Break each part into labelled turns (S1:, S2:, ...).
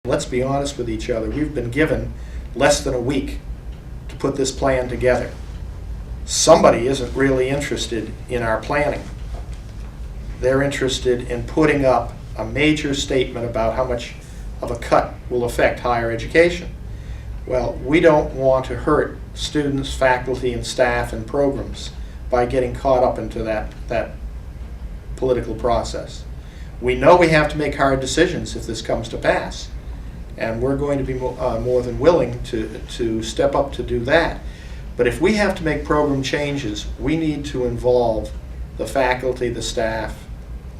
S1: Let's be honest with each other. We've been given less than a week to put this plan together. Somebody isn't really interested in our planning. They're interested in putting up a major statement about how much of a cut will affect higher education. Well, we don't want to hurt students, faculty, and staff and programs by getting caught up into that political process. We know we have to make hard decisions if this comes to pass, and we're going to be more than willing to step up to do that. But if we have to make program changes, we need to involve the faculty, the staff,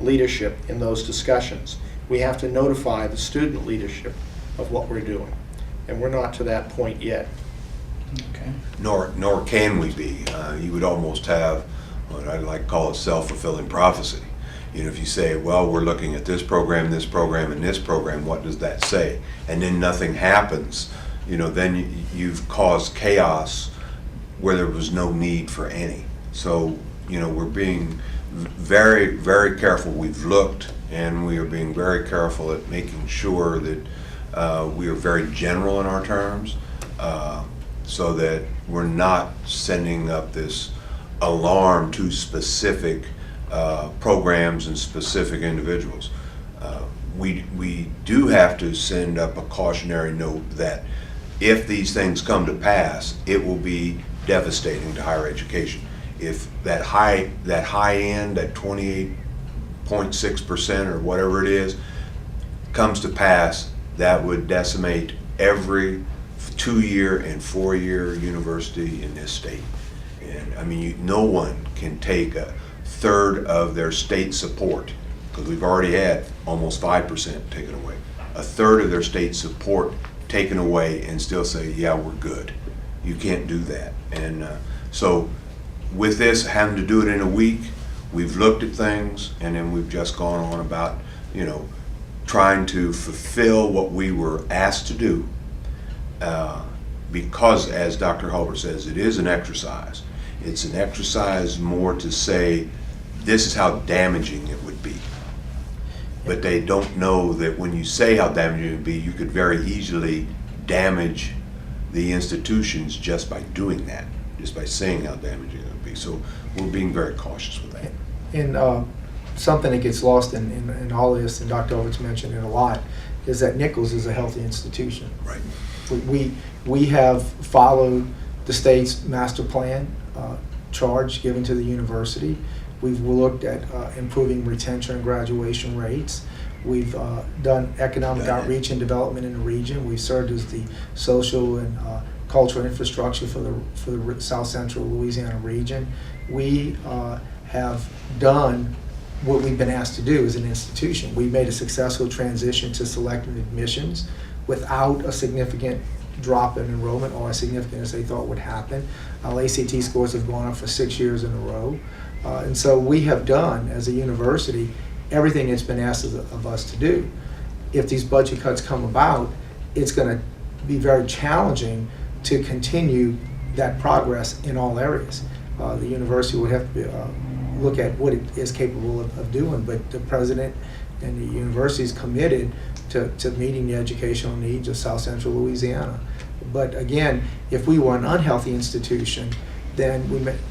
S1: leadership in those discussions. We have to notify the student leadership of what we're doing, and we're not to that point yet.
S2: Okay.
S3: Nor can we be. You would almost have what I'd like to call a self-fulfilling prophecy. You know, if you say, well, we're looking at this program, and this program, what does that say? And then nothing happens, you know, then you've caused chaos where there was no need for any. So, you know, we're being very, very careful. We've looked, and we are being very careful at making sure that we are very general in our terms, so that we're not sending up this alarm to specific programs and specific individuals. We do have to send up a cautionary note that if these things come to pass, it will be devastating to higher education. If that high end, that 28.6% or whatever it is, comes to pass, that would decimate every 2-year and 4-year university in this state. And I mean, no one can take a third of their state support, because we've already had almost 5% taken away, a third of their state support taken away, and still say, yeah, we're good. You can't do that. And so with this, having to do it in a week, we've looked at things, and then we've just gone on about, you know, trying to fulfill what we were asked to do, because, as Dr. Hulbert says, it is an exercise. It's an exercise more to say, this is how damaging it would be. But they don't know that when you say how damaging it would be, you could very easily damage the institutions just by doing that, just by saying how damaging it would be. So we're being very cautious with that.
S2: And something that gets lost in all of this, and Dr. Hulbert's mentioned it a lot, is that Nicholls is a healthy institution.
S3: Right.
S2: We have followed the state's master plan charge given to the university. We've looked at improving retention and graduation rates. We've done economic outreach and development in the region. We've served as the social and cultural infrastructure for the South Central Louisiana region. We have done what we've been asked to do as an institution. We made a successful transition to selective admissions without a significant drop in enrollment, or as significant as they thought would happen. Our ACT scores have gone up for 6 years in a row. And so we have done, as a university, everything that's been asked of us to do. If these budget cuts come about, it's going to be very challenging to continue that progress in all areas. The university will have to look at what it is capable of doing, but the president and the university is committed to meeting the educational needs of South Central Louisiana. But again, if we were an unhealthy institution, then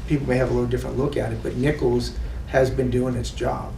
S2: people may have a little different look at it, but Nicholls has been doing its job.